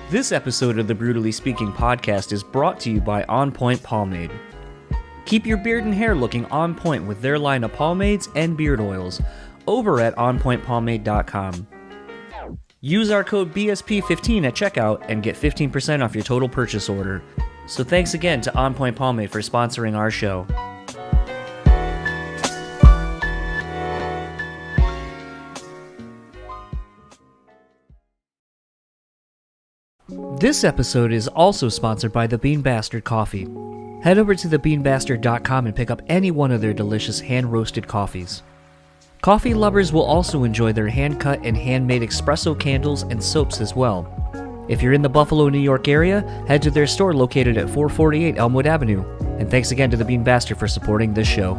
This episode of the BREWtally Speaking Podcast is brought to you by On Point Pomade. Keep your beard and hair looking on point with their line of pomades and beard oils over at onpointpomade.com. Use our code BSP15 at checkout and get 15% off your total purchase order. So thanks again to On Point Pomade for sponsoring our show. This episode is also sponsored by the Bean Bastard Coffee. Head over to thebeanbastard.com and pick up any one of their delicious hand-roasted coffees. Coffee lovers will also enjoy their hand-cut and handmade espresso candles and soaps as well. If you're in the Buffalo, New York area, head to their store located at 448 Elmwood Avenue. And thanks again to the Bean Bastard for supporting this show.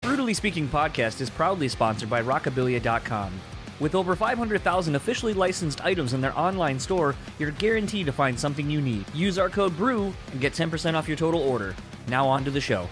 BREWtally Speaking Podcast is proudly sponsored by rockabilia.com. With over 500,000 officially licensed items in their online store, you're guaranteed to find something you need. Use our code BREW and get 10% off your total order. Now on to the show.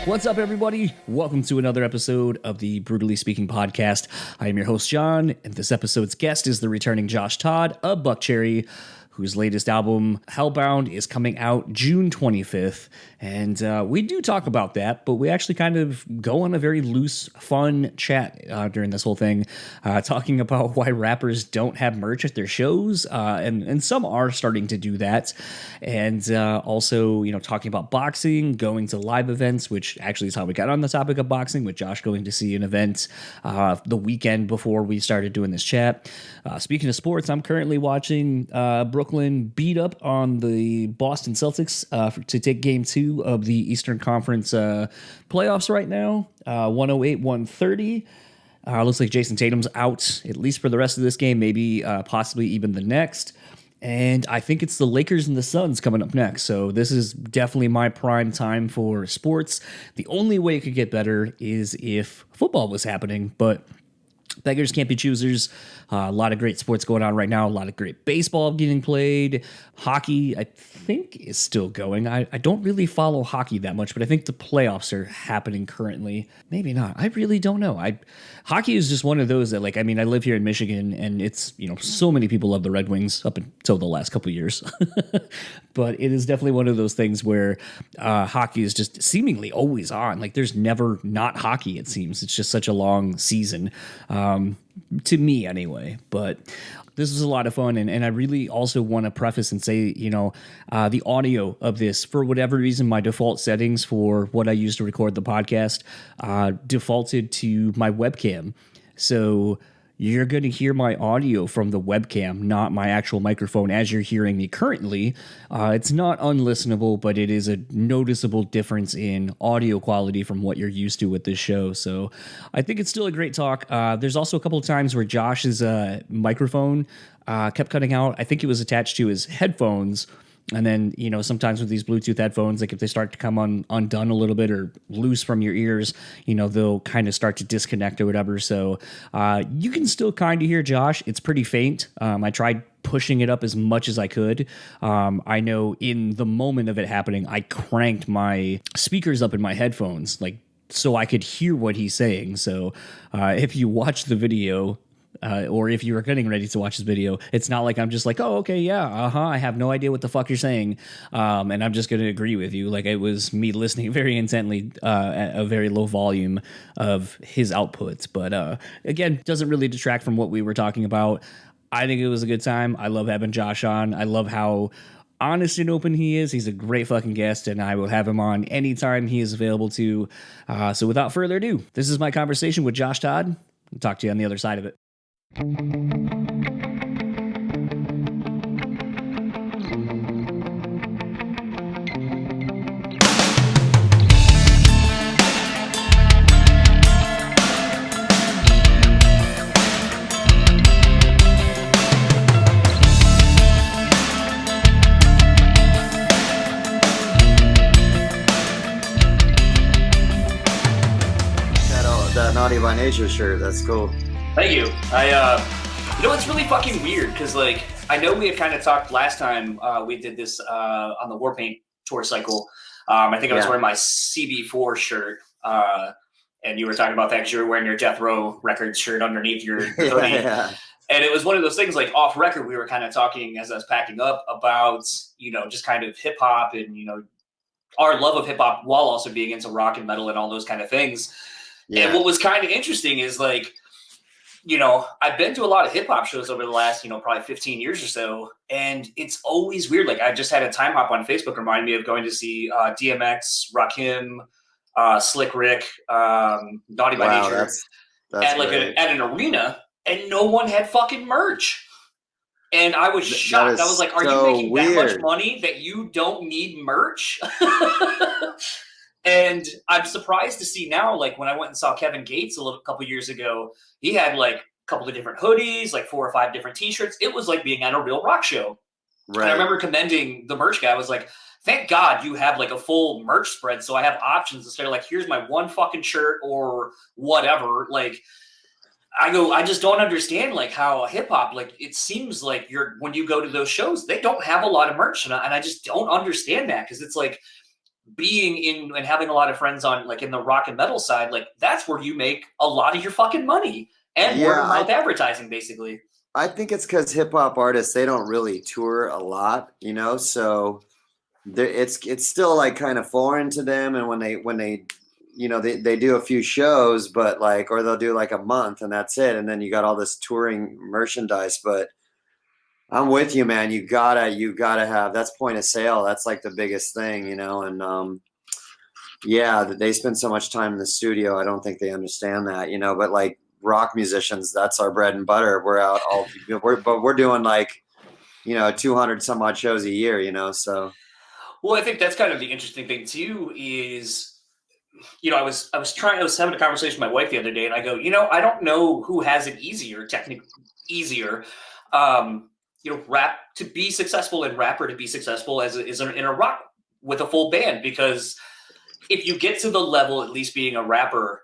What's up, everybody? Welcome to another episode of the BREWtally Speaking Podcast. I am your host, John, and this episode's guest is the returning Todd of Buckcherry, whose latest album, Hellbound, is coming out June 25th. And we do talk about that, but we actually kind of go on a very loose, fun chat during this whole thing, talking about why rappers don't have merch at their shows, and some are starting to do that. And also, talking about boxing, going to live events, which actually is how we got on the topic of boxing, with Josh going to see an event the weekend before we started doing this chat. Speaking of sports, I'm currently watching Brooklyn beat up on the Boston Celtics to take game 2 of the Eastern Conference playoffs right now, 108-130. Looks like Jason Tatum's out, at least for the rest of this game, maybe possibly even the next. And I think it's the Lakers and the Suns coming up next. So this is definitely my prime time for sports. The only way it could get better is if football was happening, but beggars can't be choosers. A lot of great sports going on right now. A lot of great baseball getting played. Hockey, I think, is still going. I don't really follow hockey that much, but I think the playoffs are happening currently. Maybe not. I really don't know. Hockey is just one of those that, I live here in Michigan, and it's, so many people love the Red Wings up until the last couple of years. But it is definitely one of those things where hockey is just seemingly always on. There's never not hockey, it seems. It's just such a long season. To me anyway, but this was a lot of fun, and I really also want to preface and say, the audio of this, for whatever reason, my default settings for what I use to record the podcast defaulted to my webcam, so you're going to hear my audio from the webcam, not my actual microphone as you're hearing me currently. It's not unlistenable, but it is a noticeable difference in audio quality from what you're used to with this show. So I think it's still a great talk. There's also a couple of times where Josh's microphone kept cutting out. I think it was attached to his headphones. And then, sometimes with these Bluetooth headphones, if they start to come undone a little bit or loose from your ears, they'll kind of start to disconnect or whatever. So you can still kind of hear Josh. It's pretty faint. I tried pushing it up as much as I could. I know in the moment of it happening, I cranked my speakers up in my headphones, so I could hear what he's saying. So if you watch the video, or if you were getting ready to watch this video, it's not like I'm just oh, okay, yeah, I have no idea what the fuck you're saying, and I'm just going to agree with you. It was me listening very intently at a very low volume of his outputs. But again, doesn't really detract from what we were talking about. I think it was a good time. I love having Josh on. I love how honest and open he is. He's a great fucking guest, and I will have him on anytime he is available to. So without further ado, this is my conversation with Josh Todd. I'll talk to you on the other side of it. Naughty by Nature shirt. That's cool. Thank you. It's really fucking weird because, like, I know we had kind of talked last time we did this on the Warpaint tour cycle. I think I was wearing my CB4 shirt, and you were talking about that because you were wearing your Death Row Records shirt underneath your hoodie. Yeah. And it was one of those things, like, off record, we were kind of talking as I was packing up about, just kind of hip hop and, our love of hip hop while also being into rock and metal and all those kind of things. Yeah. And what was kind of interesting is, like, I've been to a lot of hip hop shows over the last, probably 15 years or so. And it's always weird. Like, I just had a time hop on Facebook remind me of going to see DMX, Rakim, Slick Rick, Naughty by Nature at an arena, and no one had fucking merch. And I was shocked. I was like, are you making that much money that you don't need merch? And I'm surprised to see now, like, when I went and saw Kevin Gates a couple years ago, he had, like, a couple of different hoodies, like 4 or 5 different T-shirts. It was like being at a real rock show. Right. And I remember commending the merch guy. I was like, thank God you have, like, a full merch spread so I have options instead of, like, here's my one fucking shirt or whatever. Like, I just don't understand, like, how hip-hop, like, it seems like when you go to those shows, they don't have a lot of merch. And I just don't understand that because it's like, being in and having a lot of friends on, like, in the rock and metal side, like, that's where you make a lot of your fucking money and word of mouth advertising, basically. I think it's because hip hop artists, they don't really tour a lot, so it's still, like, kind of foreign to them. And when they they do a few shows, but, like, or they'll do, like, a month and that's it. And then you got all this touring merchandise, but I'm with you, man. You gotta have, that's point of sale. That's, like, the biggest thing, and they spend so much time in the studio. I don't think they understand that, but, like, rock musicians, that's our bread and butter. We're out we're doing, like, 200 some odd shows a year, so. Well, I think that's kind of the interesting thing too is, I was having a conversation with my wife the other day and I go, I don't know who has it easier, rap to be successful and rapper to be successful is in a rock with a full band, because if you get to the level, at least being a rapper,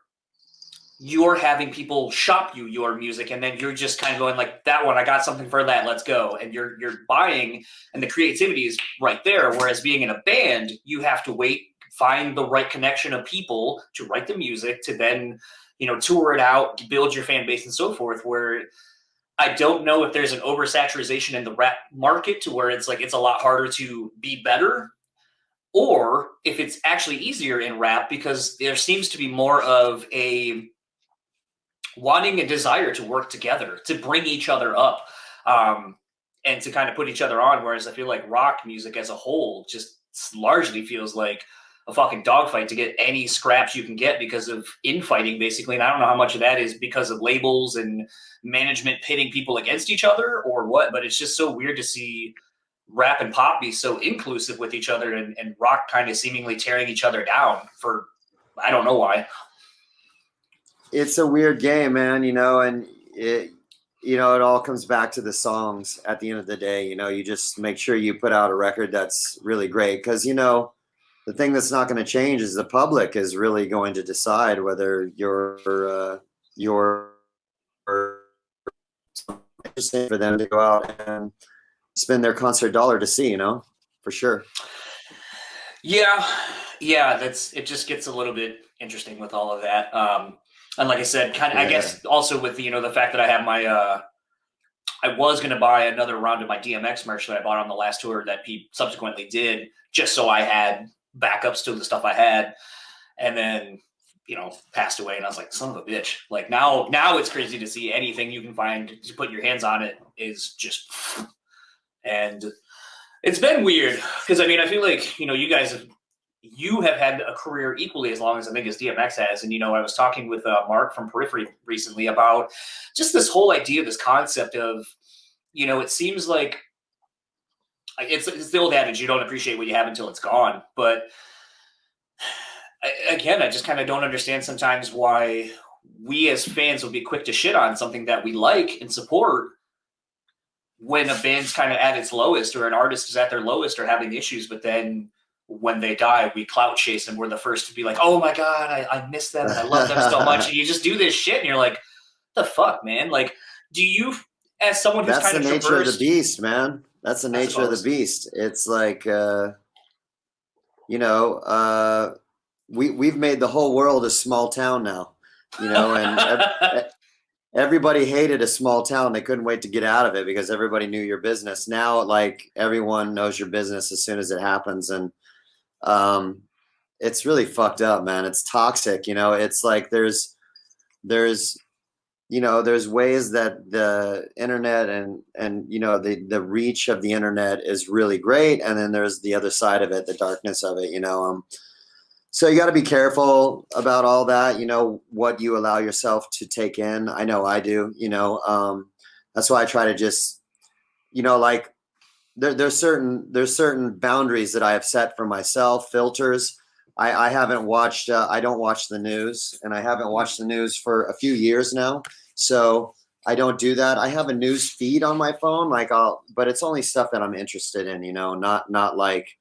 you're having people shop your music, and then you're just kind of going like, that one, I got something for that, let's go. And you're buying, and the creativity is right there. Whereas being in a band, you have to wait, find the right connection of people to write the music, to then, tour it out, build your fan base and so forth, where I don't know if there's an oversaturation in the rap market to where it's like it's a lot harder to be better, or if it's actually easier in rap because there seems to be more of a wanting and desire to work together, to bring each other up, and to kind of put each other on. Whereas I feel like rock music as a whole just largely feels like a fucking dogfight to get any scraps you can get because of infighting, basically. And I don't know how much of that is because of labels and management pitting people against each other or what, but it's just so weird to see rap and pop be so inclusive with each other and rock kind of seemingly tearing each other down for, I don't know why. It's a weird game, man, and it all comes back to the songs at the end of the day. You just make sure you put out a record that's really great, because, the thing that's not going to change is the public is really going to decide whether you're interesting for them to go out and spend their concert dollar to see, for sure. Yeah, it just gets a little bit interesting with all of that. And like I said, I guess also with the fact that I have my I was going to buy another round of my DMX merch that I bought on the last tour that Pete subsequently did, just so I had backups to the stuff I had, and then passed away, and I was like, son of a bitch. Like now it's crazy to see anything you can find to put your hands on it is just, and It's been weird because I mean, I feel like, you have had a career equally as long as I think as DMX has. And, I was talking with Mark from Periphery recently about just this whole idea, this concept of, it seems like it's the old adage, you don't appreciate what you have until it's gone. But again, I just kind of don't understand sometimes why we as fans will be quick to shit on something that we like and support when a band's kind of at its lowest or an artist is at their lowest or having issues, but then when they die, we clout chase and we're the first to be like, oh my God, I miss them and I love them so much. And you just do this shit and you're like, the fuck, man? Like, do you, as someone who's That's kind the of nature of the beast, man. That's the nature of the beast. It's like, we've made the whole world a small town now, and everybody hated a small town. They couldn't wait to get out of it because everybody knew your business. Now, like, everyone knows your business as soon as it happens. And it's really fucked up, man. It's toxic. It's like there's ways that the internet and the reach of the internet is really great. And then there's the other side of it, the darkness of it, so you got to be careful about all that, what you allow yourself to take in. I know I do, that's why I try to just, like there's certain boundaries that I have set for myself, filters. I haven't watched, I don't watch the news, and I haven't watched the news for a few years now. So I don't do that. I have a news feed on my phone, but it's only stuff that I'm interested in, not like,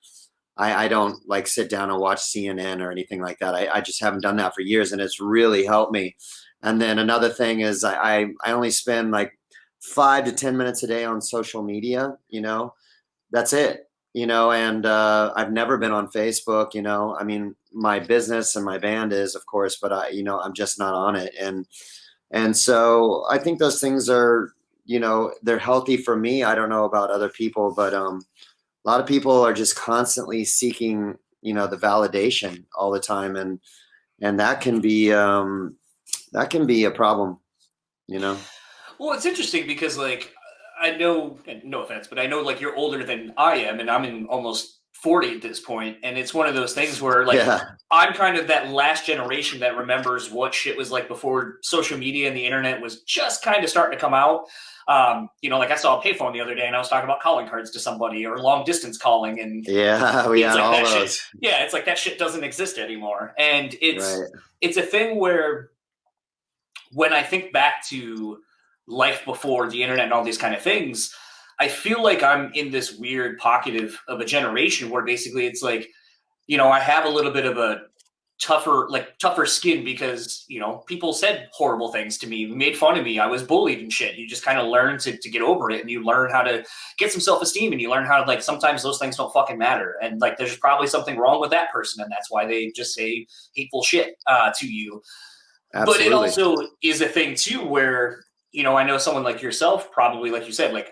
I don't like sit down and watch CNN or anything like that. I just haven't done that for years, and it's really helped me. And then another thing is I only spend like 5 to 10 minutes a day on social media, that's it, and I've never been on Facebook, I mean, my business and my band is, of course, but I'm just not on it. And so I think those things are, they're healthy for me. I don't know about other people, but a lot of people are just constantly seeking, the validation all the time. And that can be a problem, Well, it's interesting because like, I know, no offense, but I know like you're older than I am, and I'm in almost 40 at this point. And it's one of those things where like, I'm kind of that last generation that remembers what shit was like before social media and the internet was just kind of starting to come out. Like I saw a payphone the other day and I was talking about calling cards to somebody or long distance calling. And we had all those. Shit, it's like that shit doesn't exist anymore. And it's a thing where when I think back to life before the internet and all these kind of things, I feel like I'm in this weird pocket of a generation where basically it's like, I have a little bit of a tougher skin because, people said horrible things to me, made fun of me. I was bullied and shit. You just kind of learn to get over it, and you learn how to get some self-esteem, and you learn how to, like, sometimes those things don't fucking matter. And like, there's probably something wrong with that person. And that's why they just say hateful shit to you. Absolutely. But it also is a thing too, where, I know someone like yourself, probably, like you said, like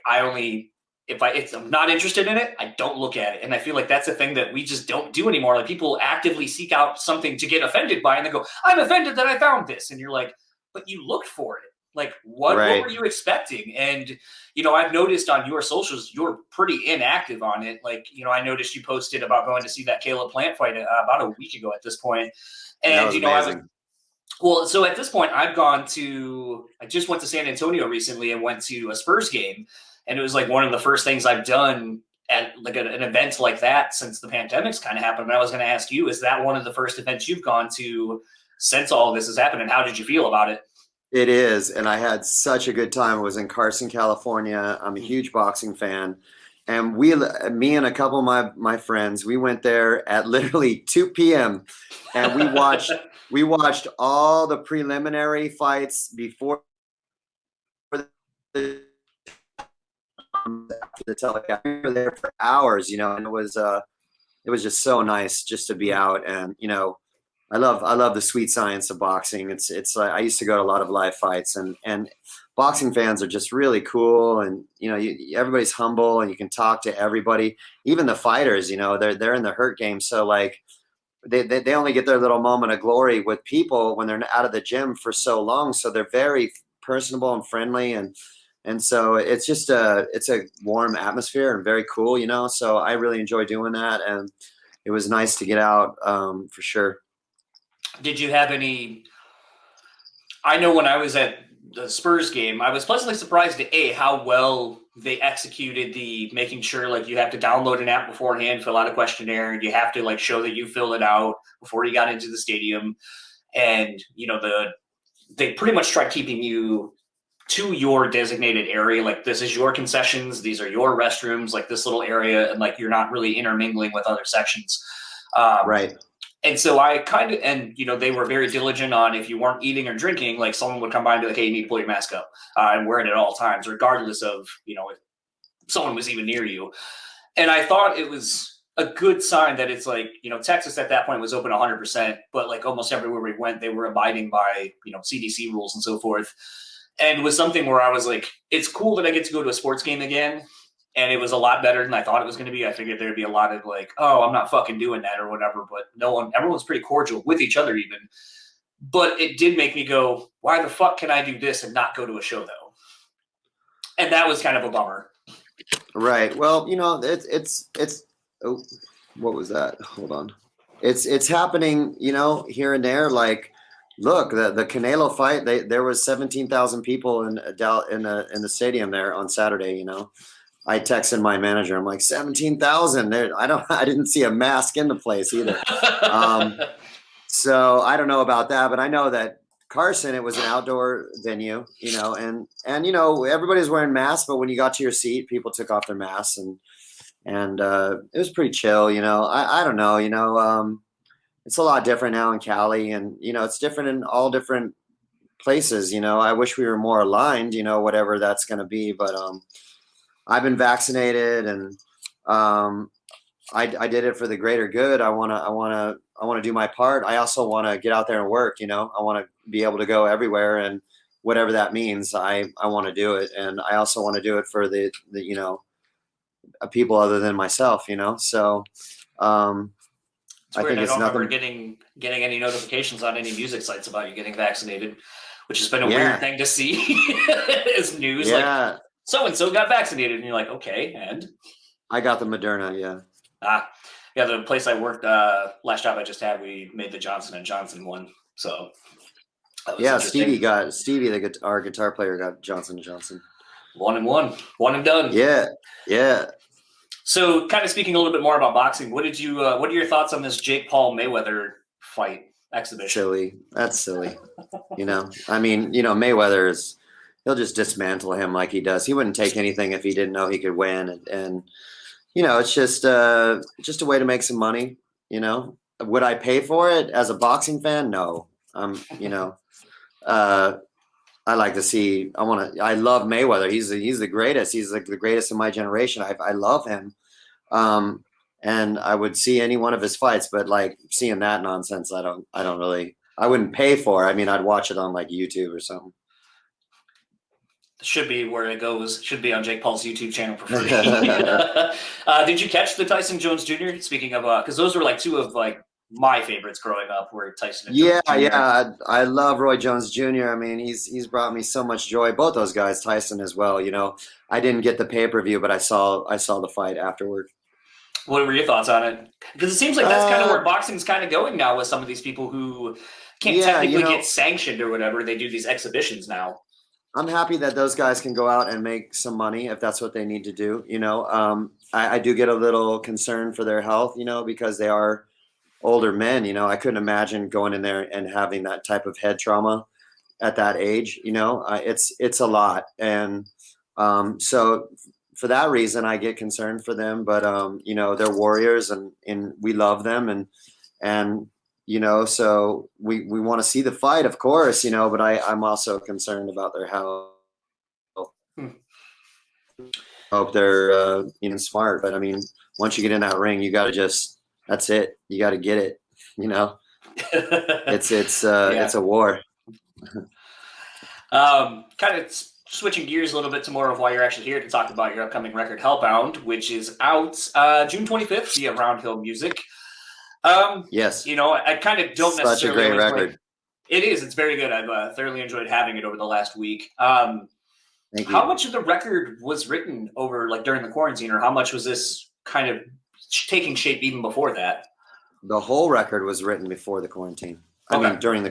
if I'm not interested in it, I don't look at it. And I feel like that's a thing that we just don't do anymore. Like, people actively seek out something to get offended by, and they go, I'm offended that I found this. And you're like, but you looked for it. Like, what were you expecting? And, I've noticed on your socials, you're pretty inactive on it. Like, I noticed you posted about going to see that Caleb Plant fight about a week ago at this point. And, so at this point, I just went to San Antonio recently and went to a Spurs game. And it was like one of the first things I've done at like an event like that since the pandemic's kind of happened. And I was going to ask you, is that one of the first events you've gone to since all of this has happened? And how did you feel about it? It is. And I had such a good time. I was in Carson, California. I'm a huge boxing fan. And me and a couple of my friends, we went there at literally 2 p.m. and we watched all the preliminary fights before the telecast. We were there for hours, and it was just so nice just to be out. And I love the sweet science of boxing. It's like, I used to go to a lot of live fights, and boxing fans are just really cool. And everybody's humble, and you can talk to everybody, even the fighters. They're in the hurt game, so like they only get their little moment of glory with people when they're out of the gym for so long. So they're very personable and friendly, and And so it's just it's a warm atmosphere and very cool, you know. So I really enjoy doing that, and it was nice to get out for sure. Did you have any? I know when I was at the Spurs game, I was pleasantly surprised at how well they executed the making sure like you have to download an app beforehand, fill out a questionnaire, and you have to like show that you fill it out before you got into the stadium. And you know, they pretty much tried keeping you to your designated area. Like, this is your concessions, these are your restrooms, like this little area, and like you're not really intermingling with other sections. Right. And so I kind of, and you know, they were very diligent on if you weren't eating or drinking, like someone would come by and be like, hey, you need to pull your mask up and wear it at all times, regardless of, you know, if someone was even near you. And I thought it was a good sign that it's like, you know, Texas at that point was open 100%, but like almost everywhere we went, they were abiding by, you know, CDC rules and so forth. And it was something where I was like, it's cool that I get to go to a sports game again. And it was a lot better than I thought it was going to be. I figured there'd be a lot of like, oh, I'm not fucking doing that or whatever. But everyone's pretty cordial with each other even. But it did make me go, why the fuck can I do this and not go to a show though? And that was kind of a bummer. Right. Well, you know, it's oh, what was that? Hold on. It's happening, you know, here and there. Like, look, the Canelo fight, there was 17,000 people in the stadium there on Saturday, you know. I texted my manager. I'm like, 17,000. I didn't see a mask in the place either. So I don't know about that, but I know that Carson, it was an outdoor venue, you know, and you know, everybody's wearing masks, but when you got to your seat, people took off their masks, and it was pretty chill, you know. I don't know, you know, it's a lot different now in Cali, and you know, it's different in all different places, you know. I wish we were more aligned, you know, whatever that's going to be, but I've been vaccinated, and I did it for the greater good. I want to do my part. I also want to get out there and work, you know. I want to be able to go everywhere, and whatever that means, I want to do it. And I also want to do it for the you know, people other than myself, you know. So it's weird. I don't remember getting any notifications on any music sites about you getting vaccinated, which has been a weird thing to see as news. Yeah. Like, so-and-so got vaccinated, and you're like, okay, and? I got the Moderna, yeah. Yeah, the place I worked, last job I just had, we made the Johnson & Johnson one, so. Yeah, our guitar player got Johnson & Johnson. 1 and 1, one and done. Yeah. So, kind of speaking a little bit more about boxing, what are your thoughts on this Jake Paul Mayweather fight exhibition? Silly. That's silly. You know, I mean, you know, Mayweather he'll just dismantle him like he does. He wouldn't take anything if he didn't know he could win. And you know, it's just a way to make some money, you know. Would I pay for it as a boxing fan? No. You know, I like to see, I love Mayweather. He's the greatest. He's like the greatest in my generation. I love him. And I would see any one of his fights, but like seeing that nonsense, I wouldn't pay for it. I mean, I'd watch it on like YouTube or something. Should be where it goes. Should be on Jake Paul's YouTube channel for free. Did you catch the Tyson Jones Jr.? Speaking of, because those were like two of like my favorites growing up, were Tyson and Jones Jr. Yeah. I love Roy Jones Jr. I mean, he's brought me so much joy. Both those guys, Tyson as well. You know, I didn't get the pay-per-view, but I saw the fight afterward. What were your thoughts on it? Because it seems like that's kind of where boxing's kind of going now with some of these people who can't technically get sanctioned or whatever. They do these exhibitions now. I'm happy that those guys can go out and make some money if that's what they need to do. You know, I do get a little concerned for their health, you know, because they are older men. You know, I couldn't imagine going in there and having that type of head trauma at that age. You know, it's a lot. And so for that reason, I get concerned for them. But, you know, they're warriors, and we love them. And you know, so we want to see the fight, of course, you know, but I'm also concerned about their health. Hope they're even smart. But I mean, once you get in that ring, you got to that's it. You got to get it, you know. It's a war. Kind of switching gears a little bit to more of why you're actually here to talk about your upcoming record, Hellbound, which is out June 25th via Roundhill Music. Yes. You know, I kind of don't necessarily. Such a great record. It is. It's very good. I've thoroughly enjoyed having it over the last week. Thank How you. much of the record was written over like during the quarantine, or how much was this kind of taking shape even before that? The whole record was written before the quarantine. I Okay. mean, during the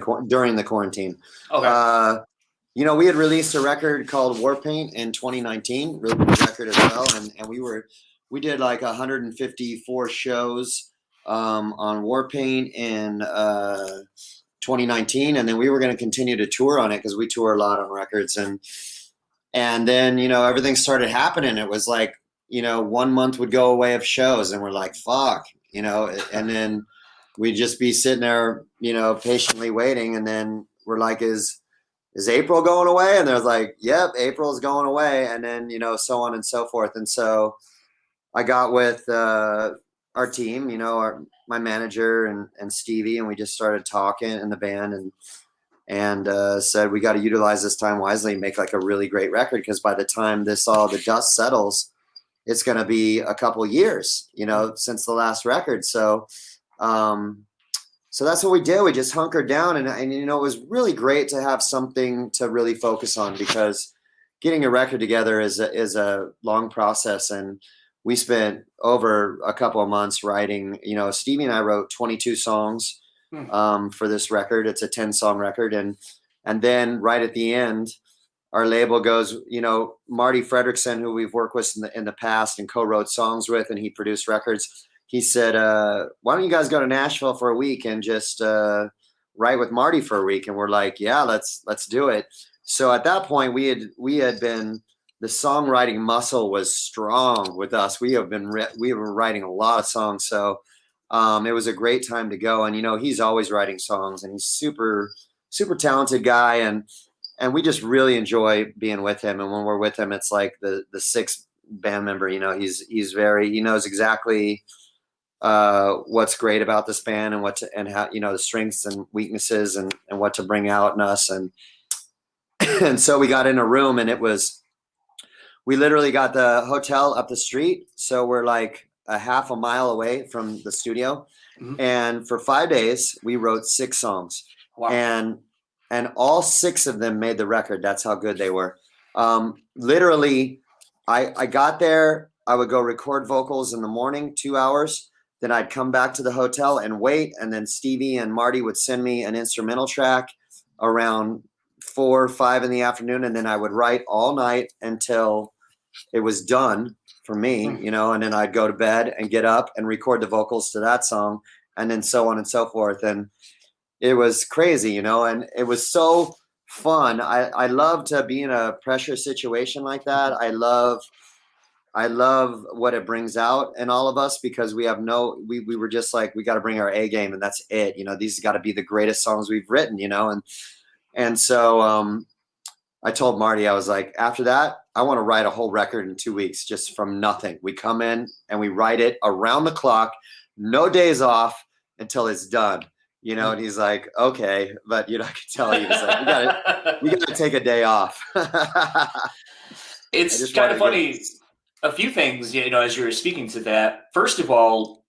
quarantine. Okay. You know, we had released a record called Warpaint in 2019, really good record as well, and we did like 154 shows on Warpaint in 2019, and then we were going to continue to tour on it because we tour a lot on records, and then, you know, everything started happening. It was like, you know, 1 month would go away of shows, and we're like, fuck, you know, and then we'd just be sitting there, you know, patiently waiting, and then we're like, is April going away? And they're like, yep, April's going away. And then, you know, so on and so forth. And so I got with our team, you know, my manager and Stevie, and we just started talking in the band and said, we got to utilize this time wisely and make like a really great record. Because by the time the dust settles, it's going to be a couple years, you know, since the last record. So that's what we did. We just hunkered down, and you know, it was really great to have something to really focus on, because getting a record together is a long process, and we spent over a couple of months writing. You know, Stevie and I wrote 22 songs for this record. It's a 10-song record, and then right at the end, our label goes, you know, Marty Fredrickson, who we've worked with in the past and co-wrote songs with, and he produced records. He said, why don't you guys go to Nashville for a week and just write with Marty for a week? And we're like, yeah, let's do it. So at that point, we had been, the songwriting muscle was strong with us. We were writing a lot of songs. So it was a great time to go. And, you know, he's always writing songs, and he's super, super talented guy. And we just really enjoy being with him. And when we're with him, it's like the sixth band member. You know, he knows exactly what's great about this band and how, you know, the strengths and weaknesses and what to bring out in us. And so we got in a room, and we literally got the hotel up the street. So we're like a half a mile away from the studio. Mm-hmm. And for 5 days, we wrote 6 songs. Wow. And all 6 of them made the record. That's how good they were. Literally, I got there, I would go record vocals in the morning, 2 hours. Then I'd come back to the hotel and wait. And then Stevie and Marty would send me an instrumental track around 4 or 5 in the afternoon. And then I would write all night until it was done for me, you know, and then I'd go to bed and get up and record the vocals to that song, and then so on and so forth. And it was crazy, you know, and it was so fun. I love to be in a pressure situation like that. I love what it brings out in all of us, because we were just like, we got to bring our A game, and that's it. You know, these got to be the greatest songs we've written, you know? And so I told Marty, I was like, after that, I want to write a whole record in 2 weeks, just from nothing. We come in and we write it around the clock, no days off until it's done. You know, and he's like, okay, but you know, I can tell he's like, we gotta take a day off. It's kind of funny. A few things, you know, as you were speaking to that. First of all,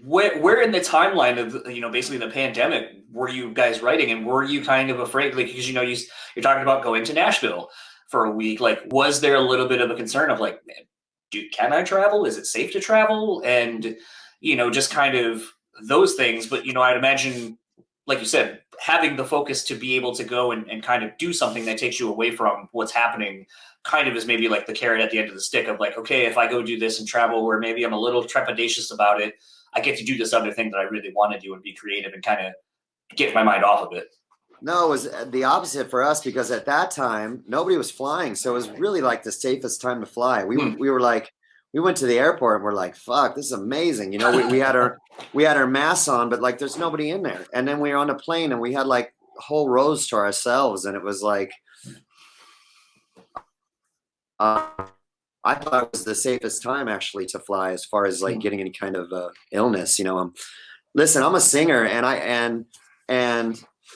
where in the timeline of, you know, basically the pandemic were you guys writing, and were you kind of afraid, like, because, you know, you're talking about going to Nashville for a week, like, was there a little bit of a concern of like, can I travel? Is it safe to travel? And, you know, just kind of those things. But, you know, I'd imagine, like you said, having the focus to be able to go and kind of do something that takes you away from what's happening kind of is maybe like the carrot at the end of the stick of like, okay, if I go do this and travel where maybe I'm a little trepidatious about it, I get to do this other thing that I really want to do and be creative and kind of get my mind off of it. No, it was the opposite for us, because at that time, nobody was flying. So it was really like the safest time to fly. We were like, we went to the airport and we're like, fuck, this is amazing. You know, we had our masks on, but like, there's nobody in there. And then we were on a plane and we had like whole rows to ourselves. And it was like, I thought it was the safest time actually to fly, as far as like getting any kind of illness, you know. Listen, I'm a singer, and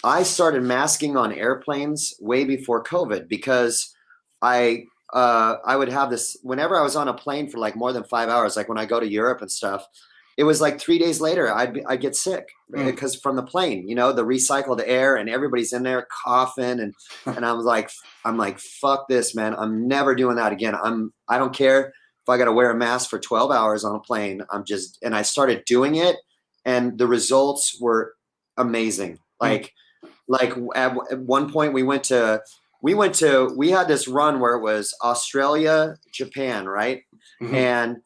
I started masking on airplanes way before COVID, because I would have this whenever I was on a plane for like more than 5 hours, like when I go to Europe and stuff, it was like 3 days later, I'd get sick because from the plane, you know, the recycled air and everybody's in there coughing. And I'm like, fuck this, man. I'm never doing that again. I don't care if I got to wear a mask for 12 hours on a plane. And I started doing it and the results were amazing. Like at one point we had this run where it was Australia, Japan, right? Mm-hmm. And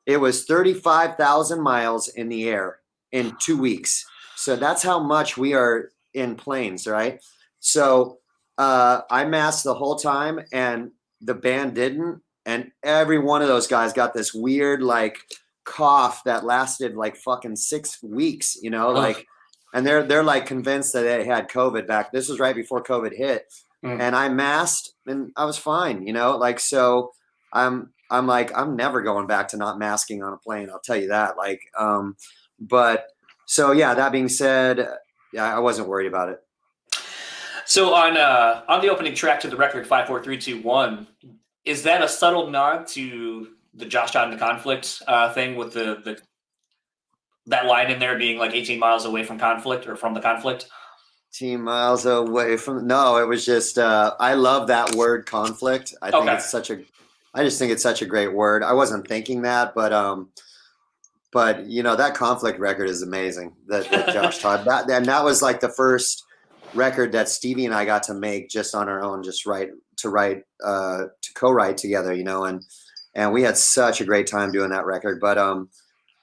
it was 35,000 miles in the air in 2 weeks. So that's how much we are in planes, right? So I masked the whole time and the band didn't. And every one of those guys got this weird like cough that lasted like fucking 6 weeks, you know, like, and they're like convinced that they had COVID back. This was right before COVID hit. And I masked and I was fine, you know, like, so I'm like, I'm never going back to not masking on a plane. I'll tell you that. Like, but so, yeah, that being said, yeah, I wasn't worried about it. So on the opening track to the record 5, 4, 3, 2, 1, is that a subtle nod to the Josh Todd and the Conflict thing with that line in there being like 18 miles away from conflict or from the conflict? 18 miles away from, no, it was just, I love that word conflict. I just think it's such a great word. I wasn't thinking that, but you know, that Conflict record is amazing. That Josh Todd, that was like the first record that Stevie and I got to make just on our own, just to co-write together, you know, and we had such a great time doing that record. But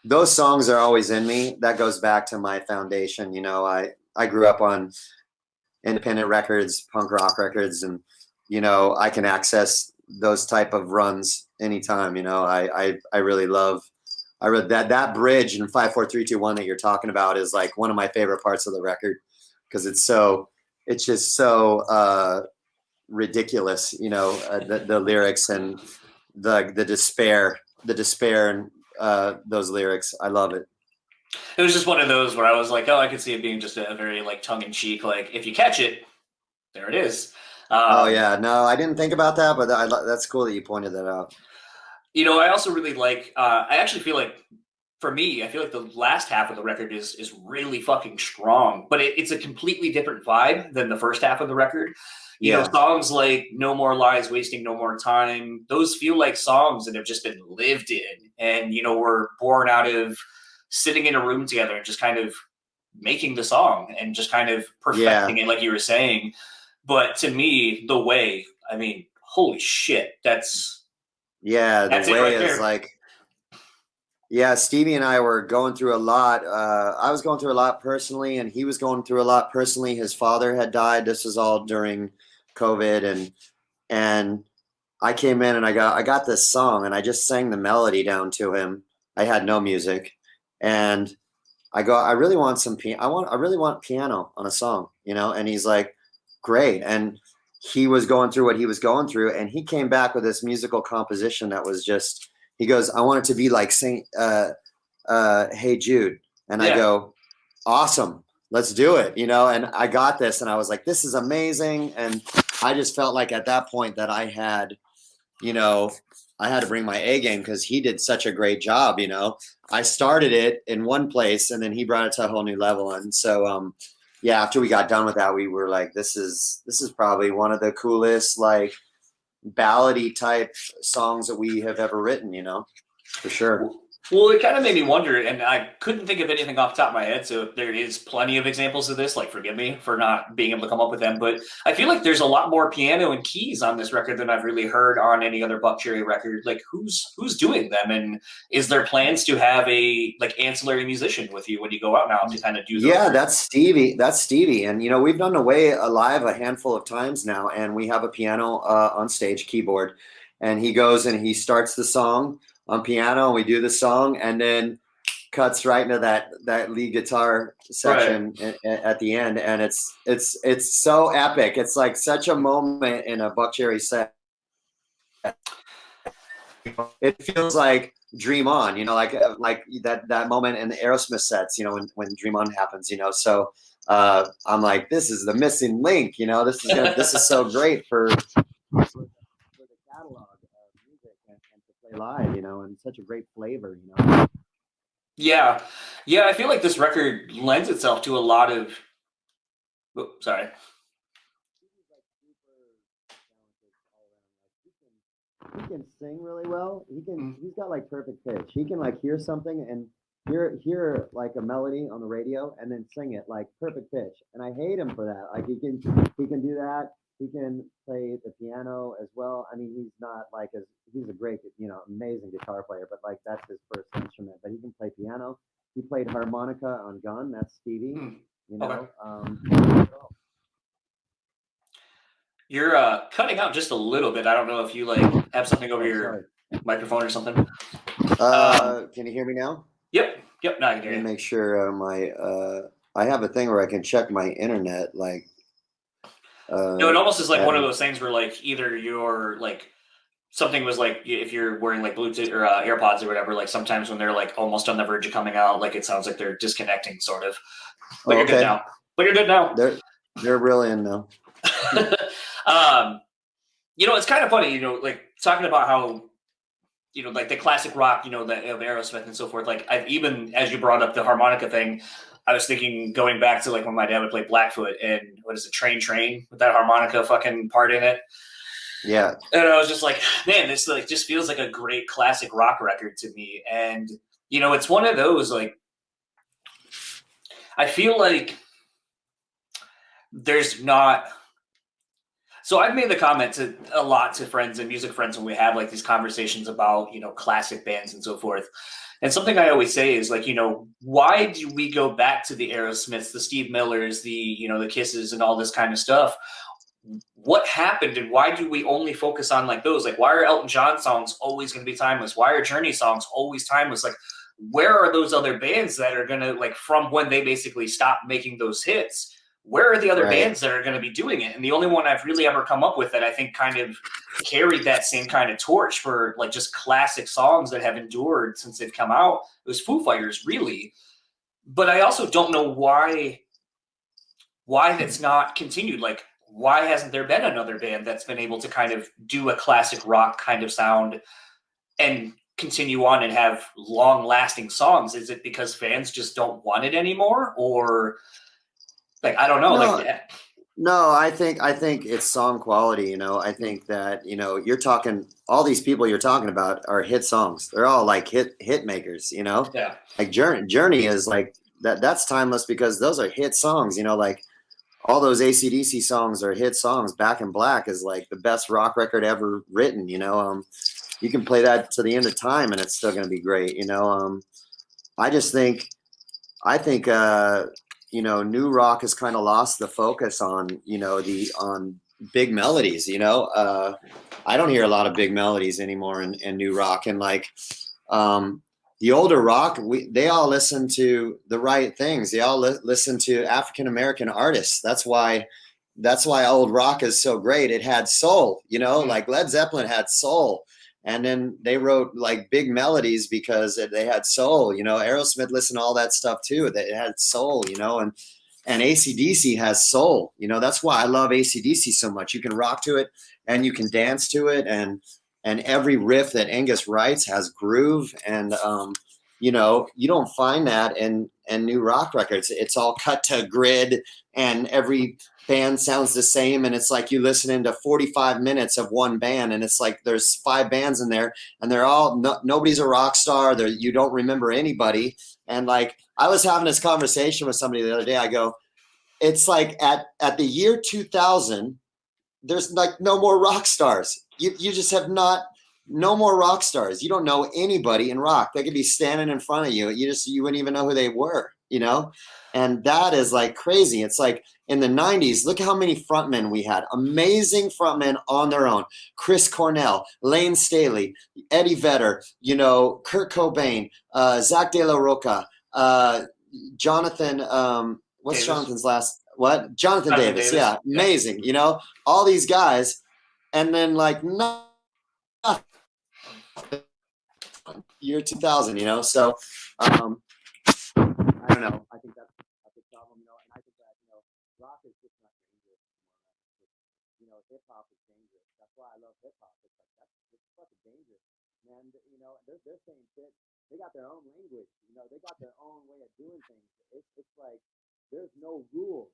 those songs are always in me. That goes back to my foundation. You know, I grew up on independent records, punk rock records, and you know, I can access those type of runs anytime. You know, I really love. I read that bridge in 5, 4, 3, 2, 1 that you're talking about is like one of my favorite parts of the record because it's just so ridiculous. You know, the lyrics and the despair and those lyrics. I love it. It was just one of those where I was like, oh, I could see it being just a very like tongue-in-cheek, like if you catch it, there it is. Oh yeah, no, I didn't think about that, but that's cool that you pointed that out. You know, I also really like. I actually feel like, for me, I feel like the last half of the record is really fucking strong, but it's a completely different vibe than the first half of the record. You know, songs like "No More Lies," "Wasting No More Time," those feel like songs that have just been lived in, and you know, were born out of sitting in a room together and just kind of making the song and just kind of perfecting it, like you were saying. But to me, The Way, I mean, holy shit, that's The Way is like, yeah, Stevie and I were going through a lot. I was going through a lot personally, and he was going through a lot personally. His father had died. This was all during COVID, and I came in and I got this song, and I just sang the melody down to him. I had no music, and I go, I really want I really want piano on a song, you know. And he's like, great. And he was going through what he was going through, and he came back with this musical composition that was just. He goes, I want it to be like Hey Jude. And I go, awesome, let's do it. You know, and I got this and I was like, this is amazing. And I just felt like at that point that I had to bring my A game because he did such a great job. You know, I started it in one place and then he brought it to a whole new level. And so, after we got done with that, we were like, this is probably one of the coolest, like, ballady type songs that we have ever written, you know, for sure. Well, it kind of made me wonder, and I couldn't think of anything off the top of my head, so there is plenty of examples of this, like forgive me for not being able to come up with them, but I feel like there's a lot more piano and keys on this record than I've really heard on any other Buckcherry record. Like who's doing them, and is there plans to have a like ancillary musician with you when you go out now to kind of do those? Yeah, that's Stevie. And you know, we've done Away live a handful of times now, and we have a piano on stage, keyboard, and he goes and he starts the song on piano, and we do the song, and then cuts right into that lead guitar section at the end, and it's so epic. It's like such a moment in a Buckcherry set. It feels like Dream On, you know, like that moment in the Aerosmith sets, you know, when Dream On happens, you know. So I'm like, this is the missing link, you know. This is so great for the catalog. Live, you know, and such a great flavor, you know. Yeah. Yeah, I feel like this record lends itself to a lot of sorry. He can sing really well. Mm. He's got like perfect pitch. He can like hear something and hear like a melody on the radio and then sing it like perfect pitch. And I hate him for that. Like he can do that. He can play the piano as well. I mean, he's not like as he's a great, amazing guitar player, but like that's his first instrument. But he can play piano. He played harmonica on Gun. That's Stevie. Mm. You Okay. know. You're cutting out just a little bit. I don't know if you like have something over your microphone or something. Can you hear me now? Yep. Now I can hear Let me you. make sure I have a thing where I can check my internet. Like, No, it almost is like one of those things where like either you're like something was like if you're wearing like Bluetooth or AirPods or whatever. Like sometimes when they're like almost on the verge of coming out, like it sounds like they're disconnecting, sort of. But you're good now. They're really in now. It's kind of funny, like talking about how, like the classic rock, the of Aerosmith and so forth. Like even as you brought up the harmonica thing, I was thinking going back to like when my dad would play Blackfoot and what is it, Train with that harmonica fucking part in it. Yeah. And I was just like, man, this like just feels like a great classic rock record to me. And it's one of those like I feel like there's not. So I've made the comment a lot to friends and music friends when we have like these conversations about, classic bands and so forth. And something I always say is like, why do we go back to the Aerosmiths, the Steve Millers, the Kisses and all this kind of stuff? What happened and why do we only focus on like those? Like, why are Elton John songs always going to be timeless? Why are Journey songs always timeless? Like, where are those other bands that are going to like from when they basically stopped making those hits? Where are the other bands that are going to be doing it? And the only one I've really ever come up with that I think kind of carried that same kind of torch for like just classic songs that have endured since they've come out, it was Foo Fighters, really. But I also don't know why that's not continued. Like, why hasn't there been another band that's been able to kind of do a classic rock kind of sound and continue on and have long lasting songs? Is it because fans just don't want it anymore? Or like, I don't know. No, I think it's song quality. I think that you're talking all these people you're talking about are hit songs. They're all like hit makers. Yeah. Like Journey is like that. That's timeless because those are hit songs. Like all those AC/DC songs are hit songs. Back in Black is like the best rock record ever written. You can play that to the end of time and it's still going to be great. I just think new rock has kind of lost the focus on, on big melodies, I don't hear a lot of big melodies anymore in new rock. And like, the older rock, they all listen to the right things. They all listen to African-American artists. That's why old rock is so great. It had soul, like Led Zeppelin had soul. And then they wrote like big melodies because they had soul. Aerosmith listened to all that stuff too. That it had soul, and AC/DC has soul. That's why I love AC/DC so much. You can rock to it and you can dance to it, and every riff that Angus writes has groove. And you don't find that in new rock records. It's all cut to grid, and every band sounds the same, and it's like you listening to 45 minutes of one band, and it's like there's 5 bands in there and they're all nobody's a rock star. You don't remember anybody. And like I was having this conversation with somebody the other day. I go, it's like at the year 2000 there's like no more rock stars. You just have no more rock stars. You don't know anybody in rock. They could be standing in front of you. You wouldn't even know who they were, and that is like crazy. It's like in the 90s, look how many frontmen we had. Amazing frontmen on their own. Chris Cornell, Lane Staley, Eddie Vedder, Kurt Cobain, Zach De La Roca, Jonathan, what's Davis. Jonathan's last, what? Jonathan Davis. Yeah. Amazing. All these guys. And then like year 2000, so I don't know. I think that's the problem, and I think that rock is just not dangerous anymore. Hip hop is dangerous. That's why I love hip hop. It's like it's fucking dangerous, and they're saying shit they got their own language. They got their own way of doing things. It's like there's no rules.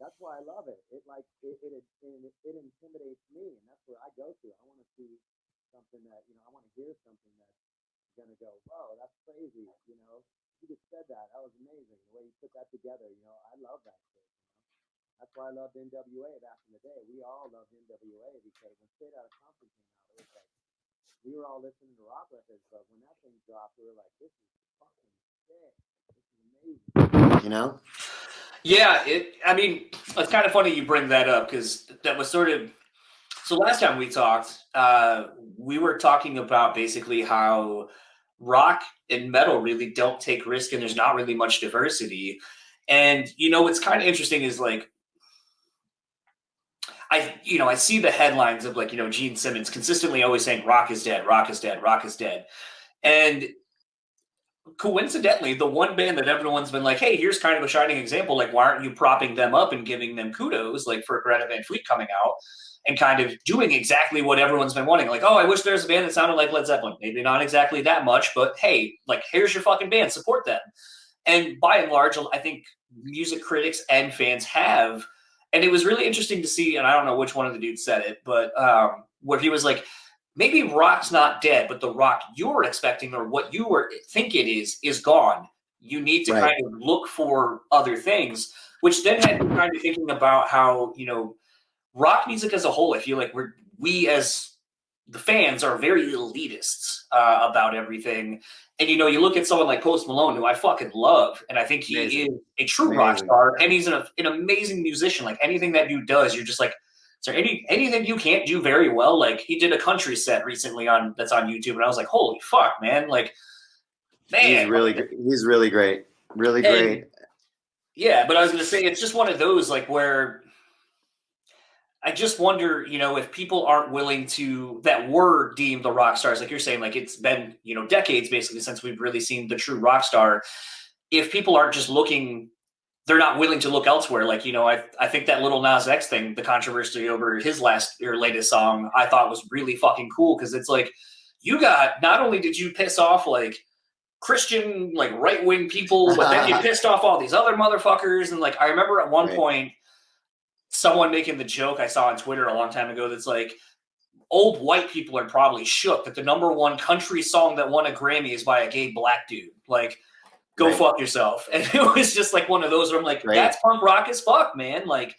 That's why I love it. It intimidates me, and that's where I go to. I want to see something that I want to hear something that's gonna go, whoa, that's crazy. You just said that. That was amazing. The way you put that together. I love that shit. That's why I loved NWA back in the day. We all loved NWA because when Straight Outta Compton came out, it was like we were all listening to rock records, but when that thing dropped, we were like, this is fucking sick. This is amazing. Yeah, it's kind of funny you bring that up because that was sort of so last time we talked, we were talking about basically how rock and metal really don't take risk and there's not really much diversity. And what's kind of interesting is like I see the headlines of like Gene Simmons consistently always saying rock is dead, rock is dead, rock is dead. And coincidentally, the one band that everyone's been like, hey, here's kind of a shining example. Like, why aren't you propping them up and giving them kudos, like for Greta Van Fleet coming out and kind of doing exactly what everyone's been wanting? Like, oh, I wish there was a band that sounded like Led Zeppelin. Maybe not exactly that much, but hey, like, here's your fucking band, support them. And by and large, I think music critics and fans have. And it was really interesting to see, and I don't know which one of the dudes said it, but where he was like, maybe rock's not dead, but the rock you're expecting or what you think it is gone. You need to kind of look for other things, which then had me kind of thinking about how, rock music as a whole, I feel like we as the fans are very elitists about everything. And, you look at someone like Post Malone, who I fucking love, and I think he is a true rock star, and he's an amazing musician. Like, anything that dude does, you're just like, is there anything you can't do very well? Like, he did a country set recently that's on YouTube, and I was like, holy fuck, man. Like, man. He's really great. Really great. Yeah, but I was going to say, it's just one of those, like, where I just wonder, if people aren't willing to, that were deemed the rock stars, like you're saying, like it's been, decades basically since we've really seen the true rock star. If people aren't just looking, they're not willing to look elsewhere. Like, I think that Lil Nas X thing, the controversy over his latest song, I thought was really fucking cool. Cause it's like, not only did you piss off like Christian, like right-wing people, but then you pissed off all these other motherfuckers. And like, I remember at one point, someone making the joke I saw on Twitter a long time ago that's like, old white people are probably shook that the #1 country song that won a Grammy is by a gay black dude. Like, go fuck yourself. And it was just like one of those where I'm like, that's punk rock as fuck, man. Like,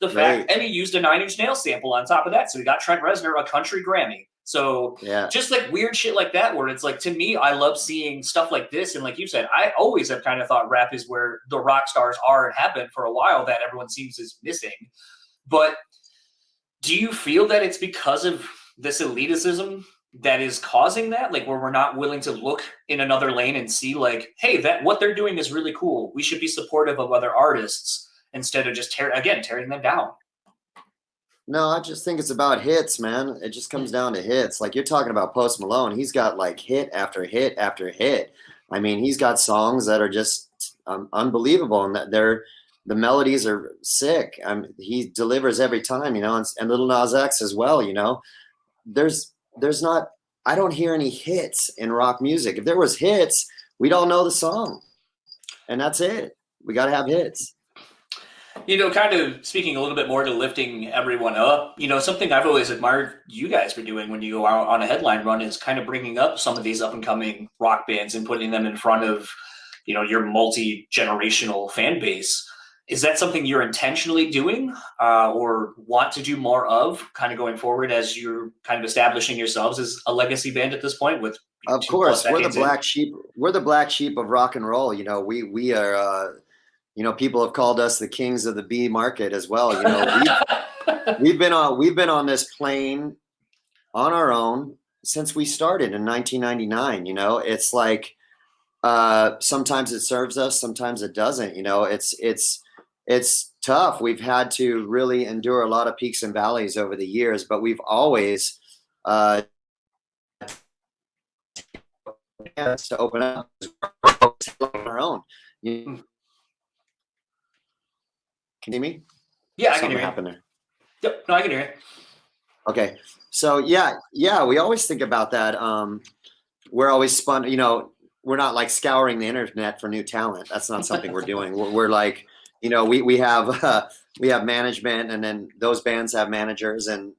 the fact, and he used a 9 Inch Nails sample on top of that. So he got Trent Reznor a country Grammy. So just like weird shit like that, where it's like, to me, I love seeing stuff like this. And like you said, I always have kind of thought rap is where the rock stars are and have been for a while, that everyone seems is missing. But do you feel that it's because of this elitism that is causing that? Like, where we're not willing to look in another lane and see like, hey, that what they're doing is really cool. We should be supportive of other artists instead of just tearing them down. No, I just think it's about hits, man. It just comes down to hits. Like, you're talking about Post Malone. He's got like hit after hit after hit. I mean, he's got songs that are just unbelievable, and that the melodies are sick. He delivers every time, and Lil Nas X as well. There's not. I don't hear any hits in rock music. If there was hits, we'd all know the song, and that's it. We got to have hits. Kind of speaking a little bit more to lifting everyone up, something I've always admired you guys for doing when you go out on a headline run is kind of bringing up some of these up and coming rock bands and putting them in front of, your multi-generational fan base. Is that something you're intentionally doing or want to do more of kind of going forward as you're kind of establishing yourselves as a legacy band at this point? With of course, we're the black sheep. We're the black sheep of rock and roll. We are, people have called us the kings of the B market as well. We've been on this plane on our own since we started in 1999. It's like sometimes it serves us, sometimes it doesn't. It's tough. We've had to really endure a lot of peaks and valleys over the years, but we've always to open up on our own. Can you hear me? Yeah, I can hear you. There. Yep. No, I can hear you. Okay. So yeah, we always think about that. We're always spun, we're not like scouring the internet for new talent. That's not something we're doing. We're like, you know, we have management, and then those bands have managers, and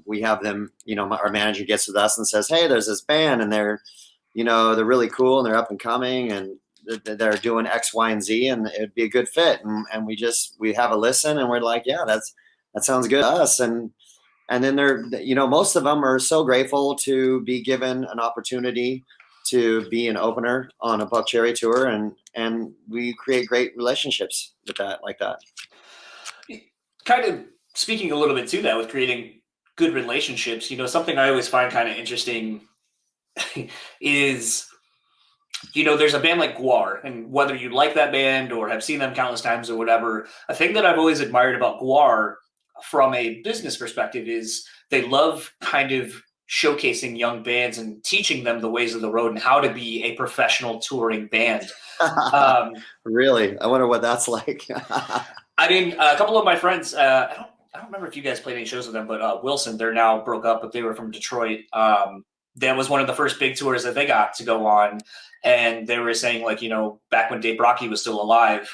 we have them, you know, our manager gets with us and says, hey, there's this band, and they're really cool, and they're up and coming, and they're doing X, Y, and Z, and it'd be a good fit. And we have a listen, and we're like, yeah, that sounds good to us. And then they're, you know, most of them are so grateful to be given an opportunity to be an opener on a Buckcherry tour, and we create great relationships with that, like that. Kind of speaking a little bit to that with creating good relationships, you know, something I always find kind of interesting is, you know, there's a band like Gwar, and whether you like that band or have seen them countless times or whatever, a thing that I've always admired about Gwar from a business perspective is they love kind of showcasing young bands and teaching them the ways of the road and how to be a professional touring band. Really? I wonder what that's like. I mean, a couple of my friends, I don't remember if you guys played any shows with them, but Wilson, they're now broke up, but they were from Detroit. That was one of the first big tours that they got to go on. And they were saying, like, you know, back when Dave Brockie was still alive,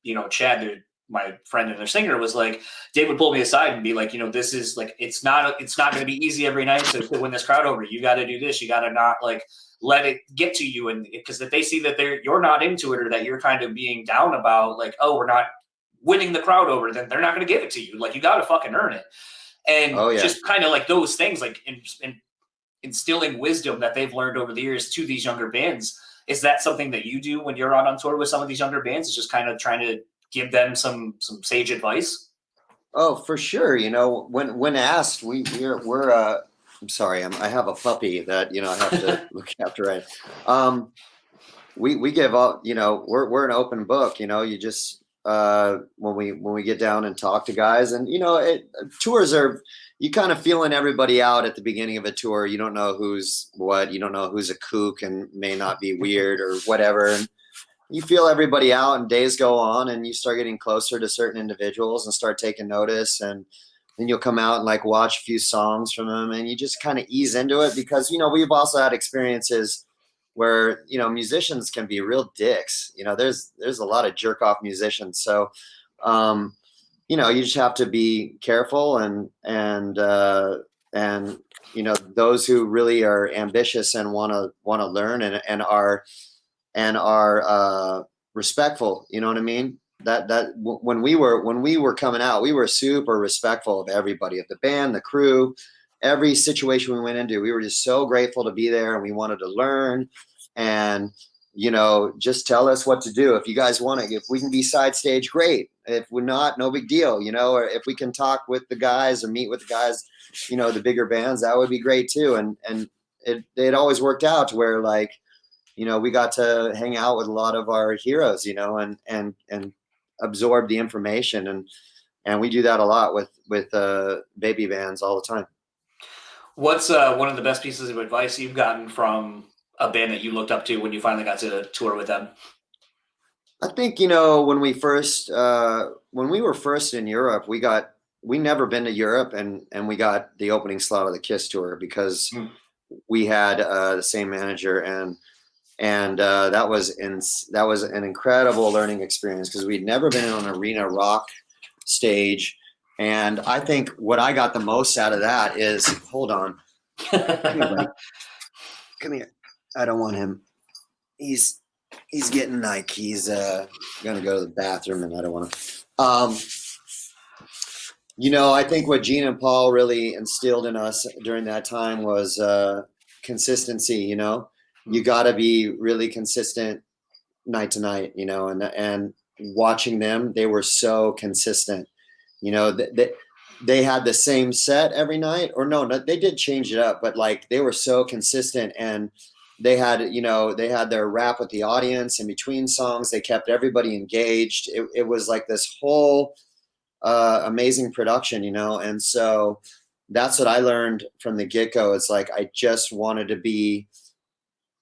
you know, Chad, my friend and their singer, was like, Dave would pull me aside and be like, you know, this is like, it's not going to be easy every night to win this crowd over. You got to do this. You got to not like let it get to you. And because if they see that you're not into it, or that you're kind of being down about like, oh, we're not winning the crowd over, then they're not going to give it to you. Like, you got to fucking earn it. And just kind of like those things, like in instilling wisdom that they've learned over the years to these younger bands. Is that something that you do when you're out on tour with some of these younger bands? Is just kind of trying to give them some sage advice? Oh, for sure. You know, when asked, we're I'm sorry, I have a puppy that, you know, I have to look after. Right. We give up, you know, we're an open book, you know, you just, when we get down and talk to guys, and, you know, tours are, you kind of feeling everybody out at the beginning of a tour. You don't know who's what, you don't know who's a kook and may not be weird or whatever. And you feel everybody out, and days go on, and you start getting closer to certain individuals and start taking notice. And then you'll come out and like watch a few songs from them, and you just kind of ease into it, because, you know, we've also had experiences where, you know, musicians can be real dicks. You know, there's a lot of jerk off musicians. So, you know, you just have to be careful, and you know, those who really are ambitious and want to learn and are respectful. You know what I mean? That when we were coming out, we were super respectful of everybody, of the band, the crew, every situation we went into. We were just so grateful to be there, and we wanted to learn. And, you know, just tell us what to do. If you guys want to, if we can be side stage, great. If we're not, no big deal, you know, or if we can talk with the guys or meet with the guys, you know, the bigger bands, that would be great too. And it always worked out to where, like, you know, we got to hang out with a lot of our heroes, you know, and absorb the information. And we do that a lot with baby bands all the time. What's one of the best pieces of advice you've gotten from a band that you looked up to when you finally got to tour with them? I think, you know, when we were first in Europe, we never been to Europe, and we got the opening slot of the Kiss tour because we had the same manager, and that was an incredible learning experience, because we'd never been in an arena rock stage. And I think what I got the most out of that is, hold on, come here, buddy. Come here. I don't want him. He's getting like he's gonna go to the bathroom, and I don't want to. You know, I think what Gene and Paul really instilled in us during that time was consistency. You know, you got to be really consistent night to night. You know, and watching them, they were so consistent. You know, they had the same set every night, or no, they did change it up, but like they were so consistent, and they had their rap with the audience in between songs. They kept everybody engaged. It was like this whole amazing production, you know? And so that's what I learned from the get-go. It's like, I just wanted to be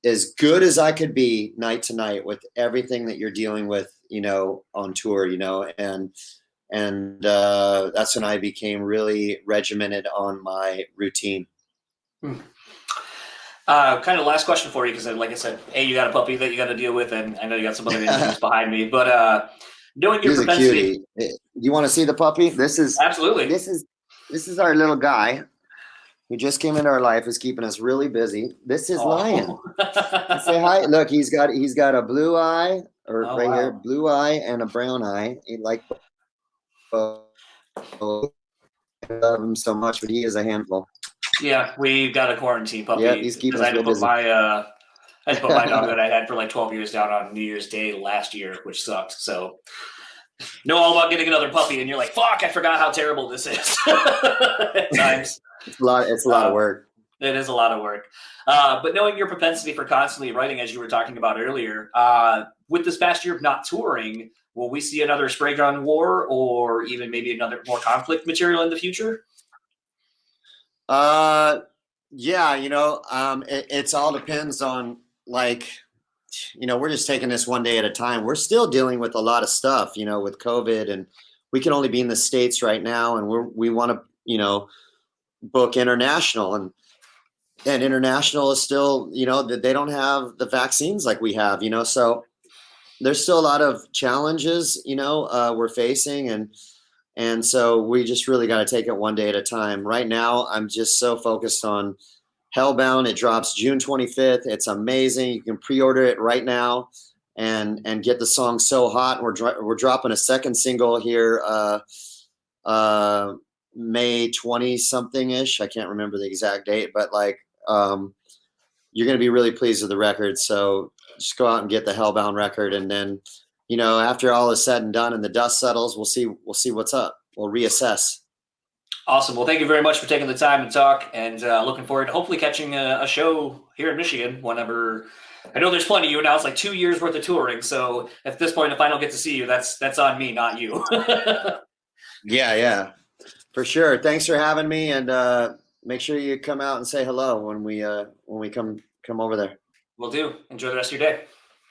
as good as I could be night to night with everything that you're dealing with, you know, on tour, you know, and that's when I became really regimented on my routine. Kind of last question for you, because like I said, hey, you got a puppy that you got to deal with, and I know you got some other interviews behind me, but knowing your He's a propensity. cutie. You want to see the puppy? Absolutely. This is our little guy who just came into our life, is keeping us really busy. This is Lion. Say hi. Look, he's got a blue eye, here, blue eye and a brown eye. He like both. I love him so much, but he is a handful. Yeah, we got a quarantine puppy. Yeah, he's keeping us real busy. I had to put my dog that I had for like 12 years down on New Year's Day last year, which sucked. So know all about getting another puppy, and you're like, fuck, I forgot how terrible this is. At times. It's a lot of work. It is a lot of work. But knowing your propensity for constantly writing, as you were talking about earlier, with this past year of not touring, will we see another spray gun war, or even maybe another more conflict material in the future? Yeah, it's all depends on, like, we're just taking this one day at a time. We're still dealing with a lot of stuff, with COVID, and we can only be in the States right now, and we want to, book international, and international is still, they don't have the vaccines like we have, so there's still a lot of challenges, we're facing, and so we just really got to take it one day at a time. Right now, I'm just so focused on Hellbound. It drops June 25th. It's amazing. You can pre-order it right now and get the song So Hot. We're dropping a second single here May 20 something ish. I can't remember the exact date, but you're going to be really pleased with the record. So just go out and get the Hellbound record, and then after all is said and done and the dust settles, we'll see what's up. We'll reassess. Awesome. Well, thank you very much for taking the time to talk, and looking forward to hopefully catching a show here in Michigan whenever. I know there's plenty. You announced like 2 years worth of touring, so at this point, if I don't get to see you, that's on me, not you. Yeah, for sure. Thanks for having me, and make sure you come out and say hello when we come over there. Will do. Enjoy the rest of your day.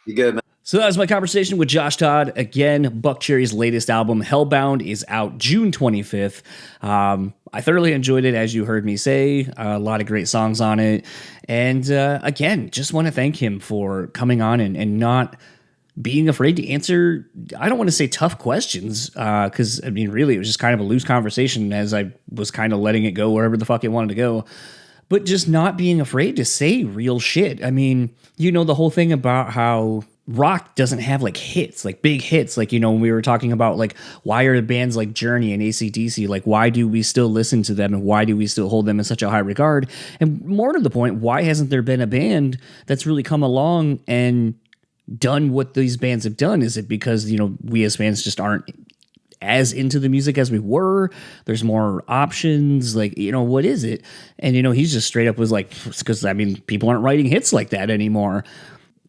You good, man? So that was my conversation with Josh Todd. Again, Buckcherry's latest album, Hellbound, is out June 25th. I thoroughly enjoyed it, as you heard me say. A lot of great songs on it. And again, just want to thank him for coming on and not being afraid to answer, I don't want to say tough questions, because, I mean, really, it was just kind of a loose conversation as I was kind of letting it go wherever the fuck it wanted to go. But just not being afraid to say real shit. I mean, the whole thing about how rock doesn't have like hits, like big hits. Like, when we were talking about like, why are bands like Journey and AC/DC, like, why do we still listen to them and why do we still hold them in such a high regard? And more to the point, why hasn't there been a band that's really come along and done what these bands have done? Is it because, we as fans just aren't as into the music as we were? There's more options, like, what is it? And, he's just straight up was like, because, I mean, people aren't writing hits like that anymore.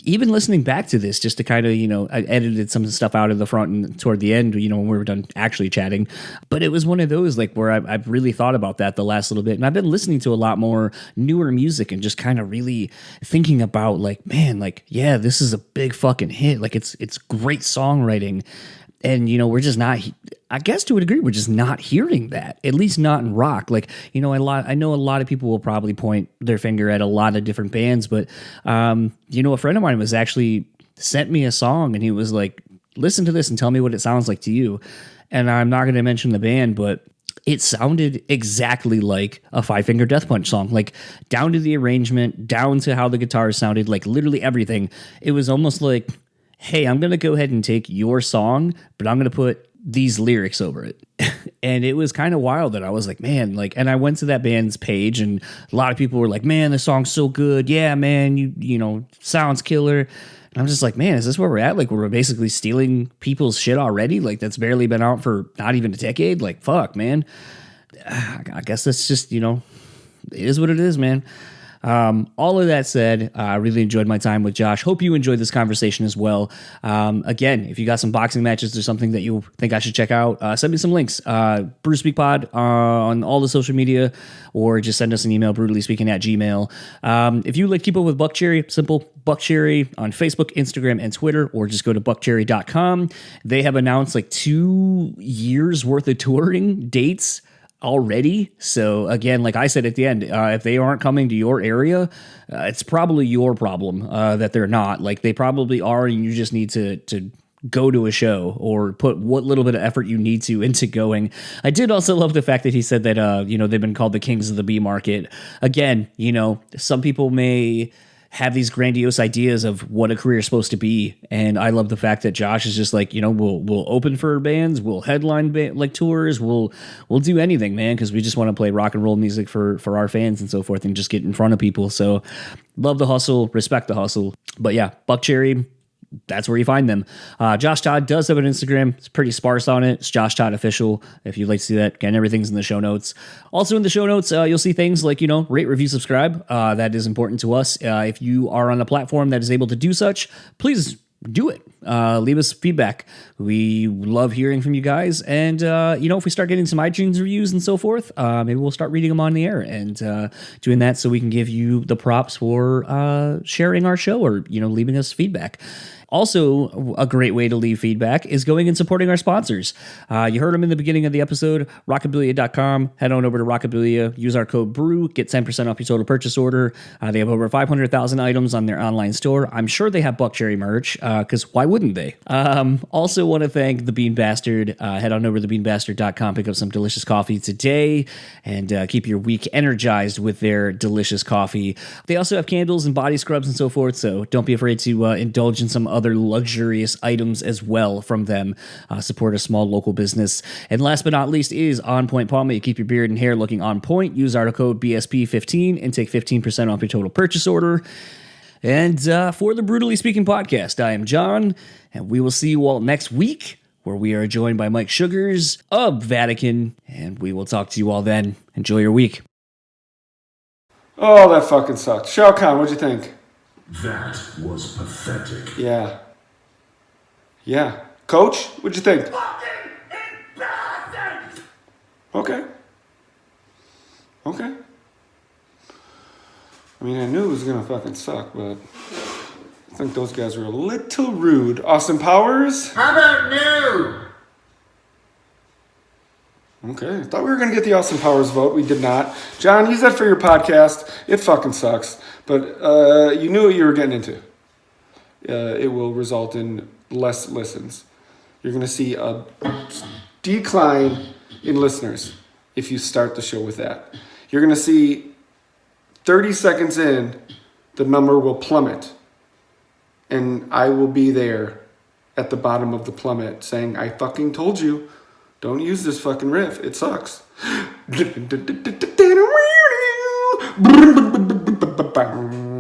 Even listening back to this, just to kind of, I edited some stuff out of the front and toward the end, when we were done actually chatting. But it was one of those, like, where I've really thought about that the last little bit. And I've been listening to a lot more newer music and just kind of really thinking about, like, man, like, yeah, this is a big fucking hit. Like, it's great songwriting. And, we're just not, I guess to a degree, we're just not hearing that, at least not in rock. Like, I know a lot of people will probably point their finger at a lot of different bands, but, a friend of mine was actually sent me a song and he was like, listen to this and tell me what it sounds like to you. And I'm not going to mention the band, but it sounded exactly like a Five Finger Death Punch song, like down to the arrangement, down to how the guitars sounded, like literally everything. It was almost like, hey, I'm going to go ahead and take your song, but I'm going to put these lyrics over it. And it was kind of wild that I was like, man, like, and I went to that band's page and a lot of people were like, man, the song's so good. Yeah, man, you sounds killer. And I'm just like, man, is this where we're at? Like, we're basically stealing people's shit already? Like, that's barely been out for not even a decade? Like, fuck, man. I guess that's just, it is what it is, man. All of that said, I really enjoyed my time with Josh. Hope you enjoyed this conversation as well. Again, if you got some boxing matches or something that you think I should check out, send me some links. BrewSpeakPod on all the social media, or just send us an email, BREWtallyspeaking@gmail.com. If you like keep up with Buckcherry, simple Buckcherry on Facebook, Instagram, and Twitter, or just go to buckcherry.com. They have announced like 2 years worth of touring dates already. So again, like I said at the end, if they aren't coming to your area, it's probably your problem that they're not. Like they probably are, and you just need to go to a show or put what little bit of effort you need to into going. I did also love the fact that he said that they've been called the kings of the B market. Again, some people may have these grandiose ideas of what a career is supposed to be, and I love the fact that Josh is just like, we'll open for bands, we'll headline tours, we'll do anything, man, because we just want to play rock and roll music for our fans and so forth, and just get in front of people. So love the hustle, respect the hustle. But yeah, Buckcherry, that's where you find them. Josh Todd does have an Instagram. It's pretty sparse on it. It's Josh Todd Official. If you'd like to see that, again, everything's in the show notes. Also in the show notes, you'll see things like, rate, review, subscribe. That is important to us. If you are on a platform that is able to do such, please do it. Leave us feedback. We love hearing from you guys. And, if we start getting some iTunes reviews and so forth, maybe we'll start reading them on the air and doing that so we can give you the props for sharing our show or, leaving us feedback. Also, a great way to leave feedback is going and supporting our sponsors. You heard them in the beginning of the episode, rockabilia.com. Head on over to Rockabilia, use our code BREW, get 10% off your total purchase order. They have over 500,000 items on their online store. I'm sure they have Buckcherry merch, because why wouldn't they? Also want to thank The Bean Bastard. Head on over to thebeanbastard.com, pick up some delicious coffee today, and keep your week energized with their delicious coffee. They also have candles and body scrubs and so forth, so don't be afraid to indulge in some other luxurious items as well from them. Support a small local business. And last but not least is On Point Pomade. You keep your beard and hair looking on point. Use our code BSP15 and take 15% off your total purchase order. And for the Brewtally Speaking Podcast, I am John, and we will see you all next week, where we are joined by Mike Sugars of Vatican, and we will talk to you all then. Enjoy your week. Oh, that fucking sucked. Shao Kahn, what'd you think? That was pathetic. Yeah. Coach, what'd you think? Fucking embarrassing! Okay. I mean, I knew it was gonna fucking suck, but I think those guys were a little rude. Austin Powers? How about new? Okay, I thought we were gonna get the Austin Powers vote. We did not. John, use that for your podcast. It fucking sucks. But you knew what you were getting into. It will result in less listens. You're going to see a decline in listeners if you start the show with that. You're going to see 30 seconds in, the number will plummet. And I will be there at the bottom of the plummet saying, I fucking told you, don't use this fucking riff. It sucks. Bang.